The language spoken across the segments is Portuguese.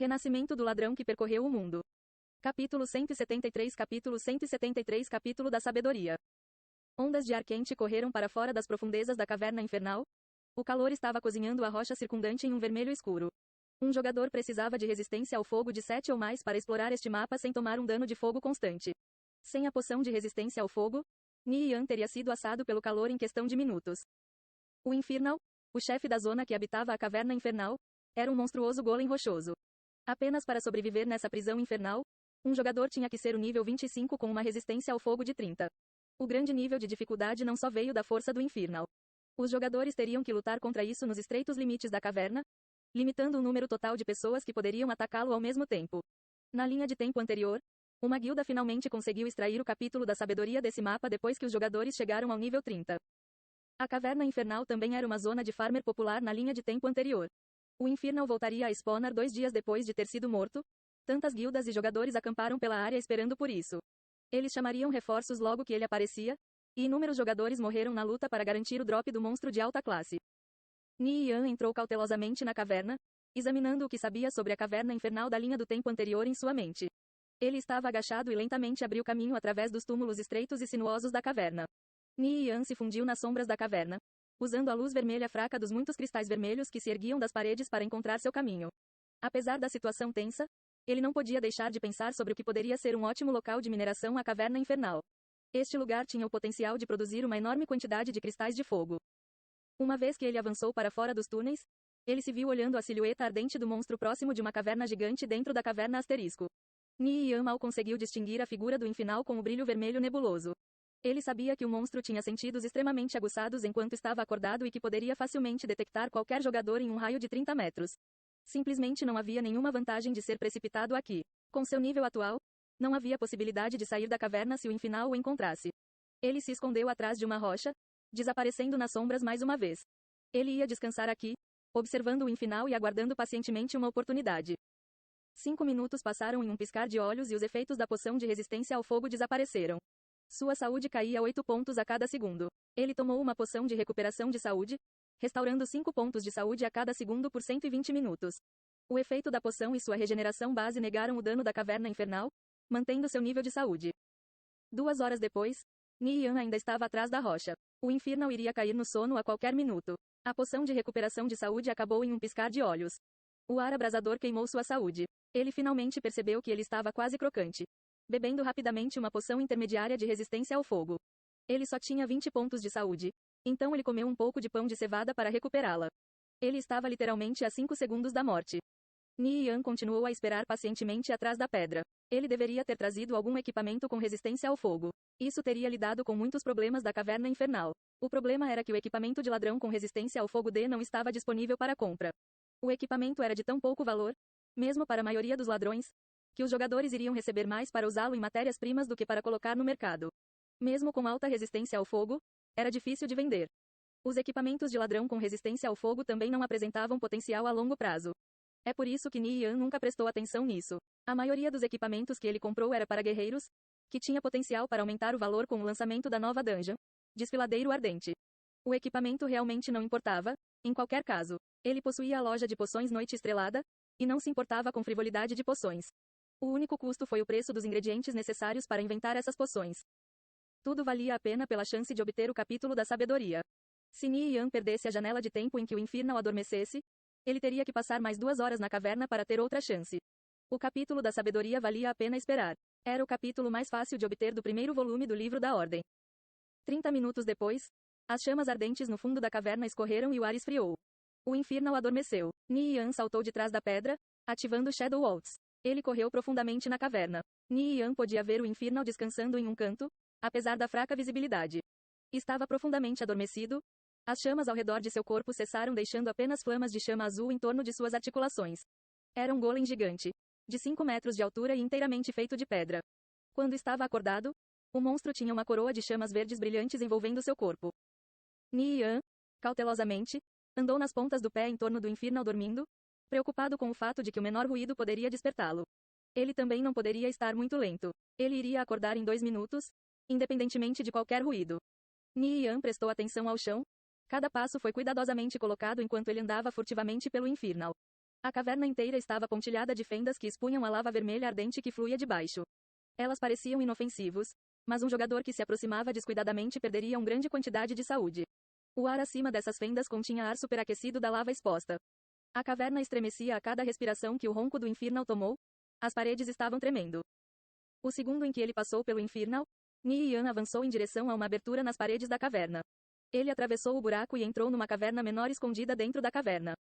Renascimento do ladrão que percorreu o mundo. Capítulo 173 Capítulo 173 Capítulo da Sabedoria. Ondas de ar quente correram para fora das profundezas da caverna infernal. O calor estava cozinhando a rocha circundante em um vermelho escuro. Um jogador precisava de resistência ao fogo de 7 ou mais para explorar este mapa sem tomar um dano de fogo constante. Sem a poção de resistência ao fogo, Nian teria sido assado pelo calor em questão de minutos. O Infernal, o chefe da zona que habitava a caverna infernal, era um monstruoso golem rochoso. Apenas para sobreviver nessa prisão infernal, um jogador tinha que ser o nível 25 com uma resistência ao fogo de 30. O grande nível de dificuldade não só veio da força do Infernal. Os jogadores teriam que lutar contra isso nos estreitos limites da caverna, limitando o número total de pessoas que poderiam atacá-lo ao mesmo tempo. Na linha de tempo anterior, uma guilda finalmente conseguiu extrair o capítulo da sabedoria desse mapa depois que os jogadores chegaram ao nível 30. A caverna infernal também era uma zona de farmer popular na linha de tempo anterior. O Infernal voltaria a spawnar 2 dias depois de ter sido morto. Tantas guildas e jogadores acamparam pela área esperando por isso. Eles chamariam reforços logo que ele aparecia, e inúmeros jogadores morreram na luta para garantir o drop do monstro de alta classe. Nian entrou cautelosamente na caverna, examinando o que sabia sobre a caverna infernal da linha do tempo anterior em sua mente. Ele estava agachado e lentamente abriu caminho através dos túmulos estreitos e sinuosos da caverna. Nian se fundiu nas sombras da caverna, usando a luz vermelha fraca dos muitos cristais vermelhos que se erguiam das paredes para encontrar seu caminho. Apesar da situação tensa, ele não podia deixar de pensar sobre o que poderia ser um ótimo local de mineração à caverna infernal. Este lugar tinha o potencial de produzir uma enorme quantidade de cristais de fogo. Uma vez que ele avançou para fora dos túneis, ele se viu olhando a silhueta ardente do monstro próximo de uma caverna gigante dentro da caverna asterisco. Nian mal conseguiu distinguir a figura do Infernal com o brilho vermelho nebuloso. Ele sabia que o monstro tinha sentidos extremamente aguçados enquanto estava acordado e que poderia facilmente detectar qualquer jogador em um raio de 30 metros. Simplesmente não havia nenhuma vantagem de ser precipitado aqui. Com seu nível atual, não havia possibilidade de sair da caverna se o Infernal o encontrasse. Ele se escondeu atrás de uma rocha, desaparecendo nas sombras mais uma vez. Ele ia descansar aqui, observando o Infernal e aguardando pacientemente uma oportunidade. 5 minutos passaram em um piscar de olhos e os efeitos da poção de resistência ao fogo desapareceram. Sua saúde caía 8 pontos a cada segundo. Ele tomou uma poção de recuperação de saúde, restaurando 5 pontos de saúde a cada segundo por 120 minutos. O efeito da poção e sua regeneração base negaram o dano da caverna infernal, mantendo seu nível de saúde. 2 horas depois, Nian ainda estava atrás da rocha. O Infernal iria cair no sono a qualquer minuto. A poção de recuperação de saúde acabou em um piscar de olhos. O ar abrasador queimou sua saúde. Ele finalmente percebeu que ele estava quase crocante, bebendo rapidamente uma poção intermediária de resistência ao fogo. Ele só tinha 20 pontos de saúde. Então ele comeu um pouco de pão de cevada para recuperá-la. Ele estava literalmente a 5 segundos da morte. Nian continuou a esperar pacientemente atrás da pedra. Ele deveria ter trazido algum equipamento com resistência ao fogo. Isso teria lidado com muitos problemas da caverna infernal. O problema era que o equipamento de ladrão com resistência ao fogo D não estava disponível para compra. O equipamento era de tão pouco valor, mesmo para a maioria dos ladrões, que os jogadores iriam receber mais para usá-lo em matérias-primas do que para colocar no mercado. Mesmo com alta resistência ao fogo, era difícil de vender. Os equipamentos de ladrão com resistência ao fogo também não apresentavam potencial a longo prazo. É por isso que Nian nunca prestou atenção nisso. A maioria dos equipamentos que ele comprou era para guerreiros, que tinha potencial para aumentar o valor com o lançamento da nova dungeon, Desfiladeiro Ardente. O equipamento realmente não importava, em qualquer caso. Ele possuía a loja de poções Noite Estrelada, e não se importava com frivolidade de poções. O único custo foi o preço dos ingredientes necessários para inventar essas poções. Tudo valia a pena pela chance de obter o capítulo da sabedoria. Se Nian perdesse a janela de tempo em que o Infernal adormecesse, ele teria que passar mais 2 horas na caverna para ter outra chance. O capítulo da sabedoria valia a pena esperar. Era o capítulo mais fácil de obter do primeiro volume do livro da Ordem. 30 minutos depois, as chamas ardentes no fundo da caverna escorreram e o ar esfriou. O Infernal adormeceu. Nian saltou de trás da pedra, ativando Shadow Waltz. Ele correu profundamente na caverna. Nian podia ver o Infernal descansando em um canto, apesar da fraca visibilidade. Estava profundamente adormecido. As chamas ao redor de seu corpo cessaram, deixando apenas flamas de chama azul em torno de suas articulações. Era um golem gigante, de 5 metros de altura e inteiramente feito de pedra. Quando estava acordado, o monstro tinha uma coroa de chamas verdes brilhantes envolvendo seu corpo. Nian, cautelosamente, andou nas pontas do pé em torno do Infernal dormindo, preocupado com o fato de que o menor ruído poderia despertá-lo. Ele também não poderia estar muito lento. Ele iria acordar em 2 minutos, independentemente de qualquer ruído. Nian prestou atenção ao chão. Cada passo foi cuidadosamente colocado enquanto ele andava furtivamente pelo Infernal. A caverna inteira estava pontilhada de fendas que expunham a lava vermelha ardente que fluía de baixo. Elas pareciam inofensivos, mas um jogador que se aproximava descuidadamente perderia uma grande quantidade de saúde. O ar acima dessas fendas continha ar superaquecido da lava exposta. A caverna estremecia a cada respiração que o ronco do Infernal tomou. As paredes estavam tremendo. O segundo em que ele passou pelo Infernal, Nian avançou em direção a uma abertura nas paredes da caverna. Ele atravessou o buraco e entrou numa caverna menor escondida dentro da caverna.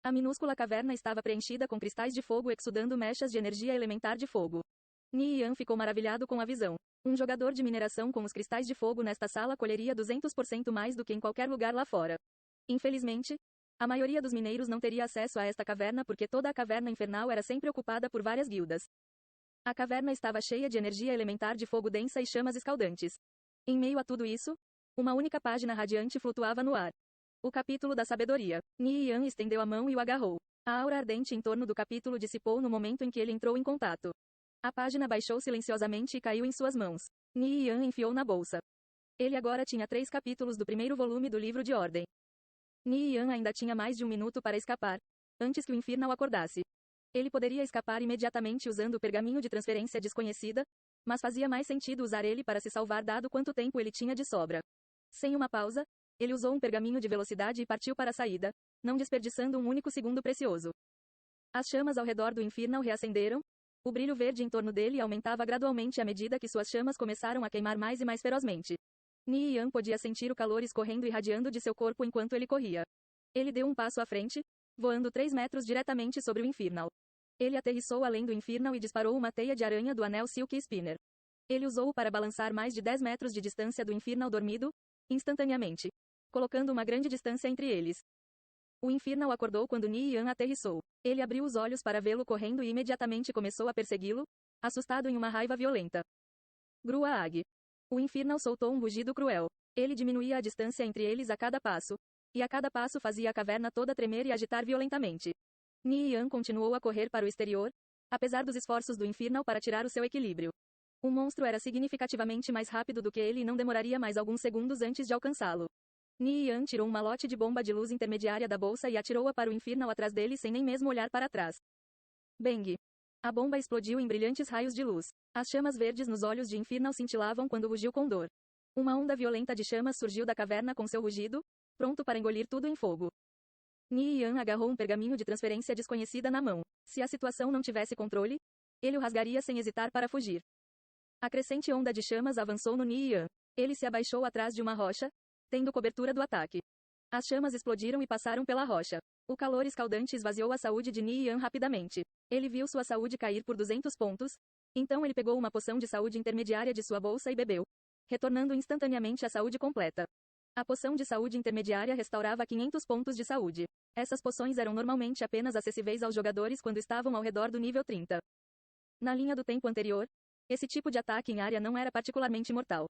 A minúscula caverna estava preenchida com cristais de fogo exudando mechas de energia elementar de fogo. Nian ficou maravilhado com a visão. Um jogador de mineração com os cristais de fogo nesta sala colheria 200% mais do que em qualquer lugar lá fora. Infelizmente, a maioria dos mineiros não teria acesso a esta caverna porque toda a caverna infernal era sempre ocupada por várias guildas. A caverna estava cheia de energia elementar de fogo densa e chamas escaldantes. Em meio a tudo isso, uma única página radiante flutuava no ar. O capítulo da sabedoria. Nian estendeu a mão e o agarrou. A aura ardente em torno do capítulo dissipou no momento em que ele entrou em contato. A página baixou silenciosamente e caiu em suas mãos. Nian enfiou na bolsa. Ele agora tinha 3 capítulos do primeiro volume do livro de ordem. Nian ainda tinha mais de 1 minuto para escapar, antes que o Infernal acordasse. Ele poderia escapar imediatamente usando o pergaminho de transferência desconhecida, mas fazia mais sentido usar ele para se salvar dado quanto tempo ele tinha de sobra. Sem uma pausa, ele usou um pergaminho de velocidade e partiu para a saída, não desperdiçando um único segundo precioso. As chamas ao redor do Infernal reacenderam. O brilho verde em torno dele aumentava gradualmente à medida que suas chamas começaram a queimar mais e mais ferozmente. Nian podia sentir o calor escorrendo e irradiando de seu corpo enquanto ele corria. Ele deu um passo à frente, voando 3 metros diretamente sobre o Infernal. Ele aterrissou além do Infernal e disparou uma teia de aranha do anel Silk Spinner. Ele usou-o para balançar mais de 10 metros de distância do Infernal dormido, instantaneamente, colocando uma grande distância entre eles. O Infernal acordou quando Nian aterrissou. Ele abriu os olhos para vê-lo correndo e imediatamente começou a persegui-lo, assustado em uma raiva violenta. Gruag. O Infernal soltou um rugido cruel. Ele diminuía a distância entre eles a cada passo, e a cada passo fazia a caverna toda tremer e agitar violentamente. Nian continuou a correr para o exterior, apesar dos esforços do Infernal para tirar o seu equilíbrio. O monstro era significativamente mais rápido do que ele e não demoraria mais alguns segundos antes de alcançá-lo. Nian tirou um malote de bomba de luz intermediária da bolsa e atirou-a para o Infernal atrás dele sem nem mesmo olhar para trás. Bang! A bomba explodiu em brilhantes raios de luz. As chamas verdes nos olhos de Infernal cintilavam quando rugiu com dor. Uma onda violenta de chamas surgiu da caverna com seu rugido, pronto para engolir tudo em fogo. Nian agarrou um pergaminho de transferência desconhecida na mão. Se a situação não tivesse controle, ele o rasgaria sem hesitar para fugir. A crescente onda de chamas avançou no Nian. Ele se abaixou atrás de uma rocha, tendo cobertura do ataque. As chamas explodiram e passaram pela rocha. O calor escaldante esvaziou a saúde de Nian rapidamente. Ele viu sua saúde cair por 200 pontos. Então ele pegou uma poção de saúde intermediária de sua bolsa e bebeu, retornando instantaneamente à saúde completa. A poção de saúde intermediária restaurava 500 pontos de saúde. Essas poções eram normalmente apenas acessíveis aos jogadores quando estavam ao redor do nível 30. Na linha do tempo anterior, esse tipo de ataque em área não era particularmente mortal.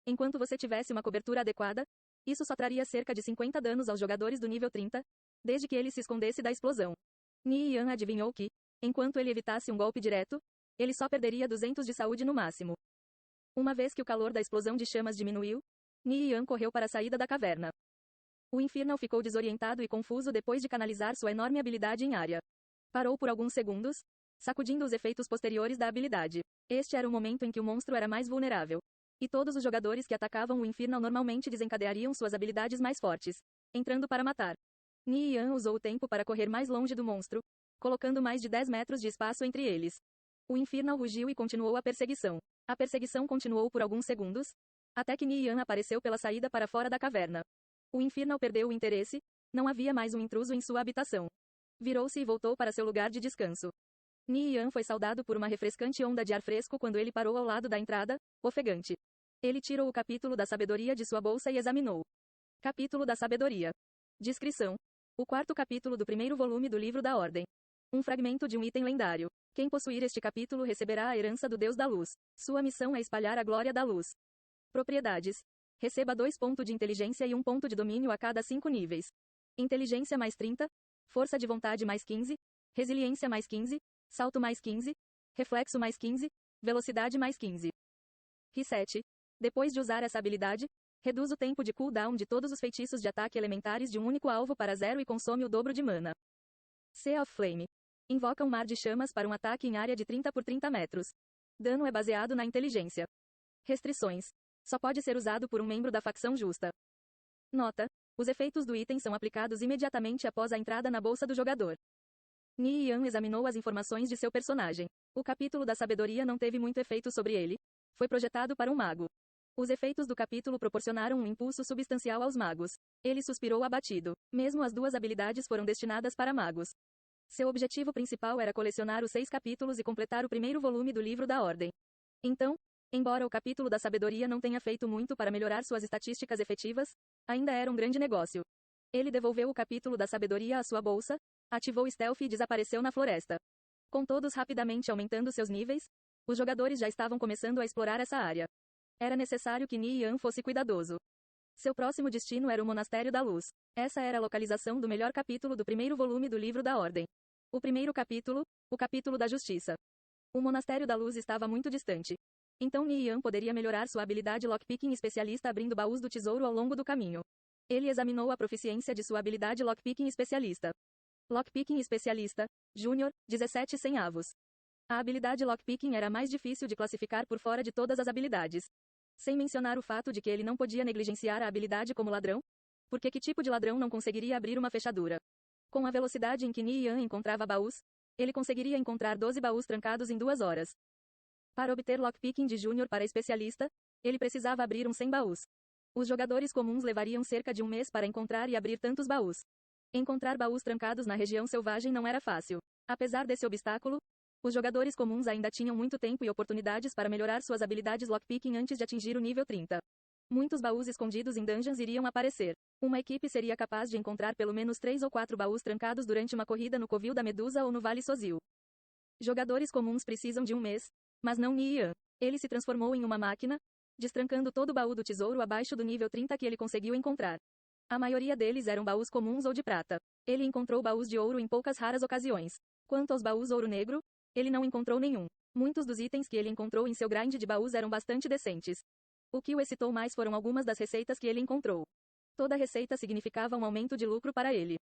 Enquanto você tivesse uma cobertura adequada, isso só traria cerca de 50 danos aos jogadores do nível 30, desde que ele se escondesse da explosão. Nian adivinhou que, enquanto ele evitasse um golpe direto, ele só perderia 200 de saúde no máximo. Uma vez que o calor da explosão de chamas diminuiu, Nian correu para a saída da caverna. O Infernal ficou desorientado e confuso depois de canalizar sua enorme habilidade em área. Parou por alguns segundos, sacudindo os efeitos posteriores da habilidade. Este era o momento em que o monstro era mais vulnerável. E todos os jogadores que atacavam o Infernal normalmente desencadeariam suas habilidades mais fortes, entrando para matar. Nian usou o tempo para correr mais longe do monstro, colocando mais de 10 metros de espaço entre eles. O Infernal rugiu e continuou a perseguição. A perseguição continuou por alguns segundos, até que Nian apareceu pela saída para fora da caverna. O Infernal perdeu o interesse, não havia mais um intruso em sua habitação. Virou-se e voltou para seu lugar de descanso. Nian foi saudado por uma refrescante onda de ar fresco quando ele parou ao lado da entrada, ofegante. Ele tirou o capítulo da sabedoria de sua bolsa e examinou. Capítulo da sabedoria. Descrição. O 4º capítulo do primeiro volume do livro da Ordem. Um fragmento de um item lendário. Quem possuir este capítulo receberá a herança do Deus da Luz. Sua missão é espalhar a glória da luz. Propriedades. Receba 2 pontos de inteligência e 1 ponto de domínio a cada 5 níveis. Inteligência mais 30, força de vontade mais 15, resiliência mais 15, salto mais 15, reflexo mais 15, velocidade mais 15. Reset. Depois de usar essa habilidade, reduz o tempo de cooldown de todos os feitiços de ataque elementares de um único alvo para 0 e consome o dobro de mana. Sea of Flame. Invoca um mar de chamas para um ataque em área de 30 por 30 metros. Dano é baseado na inteligência. Restrições. Só pode ser usado por um membro da facção justa. Nota: os efeitos do item são aplicados imediatamente após a entrada na bolsa do jogador. Ni Yan examinou as informações de seu personagem. O capítulo da sabedoria não teve muito efeito sobre ele. Foi projetado para um mago. Os efeitos do capítulo proporcionaram um impulso substancial aos magos. Ele suspirou abatido. Mesmo as duas habilidades foram destinadas para magos. Seu objetivo principal era colecionar os 6 capítulos e completar o primeiro volume do livro da Ordem. Então, embora o capítulo da sabedoria não tenha feito muito para melhorar suas estatísticas efetivas, ainda era um grande negócio. Ele devolveu o capítulo da sabedoria à sua bolsa, ativou Stealth e desapareceu na floresta. Com todos rapidamente aumentando seus níveis, os jogadores já estavam começando a explorar essa área. Era necessário que Ni Yan fosse cuidadoso. Seu próximo destino era o Monastério da Luz. Essa era a localização do melhor capítulo do primeiro volume do livro da Ordem. O primeiro capítulo, o capítulo da Justiça. O Monastério da Luz estava muito distante. Então Ni Yan poderia melhorar sua habilidade Lockpicking Especialista abrindo baús do tesouro ao longo do caminho. Ele examinou a proficiência de sua habilidade Lockpicking Especialista. Lockpicking Especialista, Júnior, 17 centavos. A habilidade Lockpicking era a mais difícil de classificar por fora de todas as habilidades. Sem mencionar o fato de que ele não podia negligenciar a habilidade como ladrão. Porque que tipo de ladrão não conseguiria abrir uma fechadura? Com a velocidade em que Ni Yan encontrava baús, ele conseguiria encontrar 12 baús trancados em 2 horas. Para obter Lockpicking de Júnior para especialista, ele precisava abrir uns 100 baús. Os jogadores comuns levariam cerca de um mês para encontrar e abrir tantos baús. Encontrar baús trancados na região selvagem não era fácil. Apesar desse obstáculo, os jogadores comuns ainda tinham muito tempo e oportunidades para melhorar suas habilidades Lockpicking antes de atingir o nível 30. Muitos baús escondidos em dungeons iriam aparecer. Uma equipe seria capaz de encontrar pelo menos 3 ou 4 baús trancados durante uma corrida no Covil da Medusa ou no Vale Sozil. Jogadores comuns precisam de um mês, mas não Ni Yan. Ele se transformou em uma máquina, destrancando todo o baú do tesouro abaixo do nível 30 que ele conseguiu encontrar. A maioria deles eram baús comuns ou de prata. Ele encontrou baús de ouro em poucas raras ocasiões. Quanto aos baús ouro negro, ele não encontrou nenhum. Muitos dos itens que ele encontrou em seu grind de baús eram bastante decentes. O que o excitou mais foram algumas das receitas que ele encontrou. Toda receita significava um aumento de lucro para ele.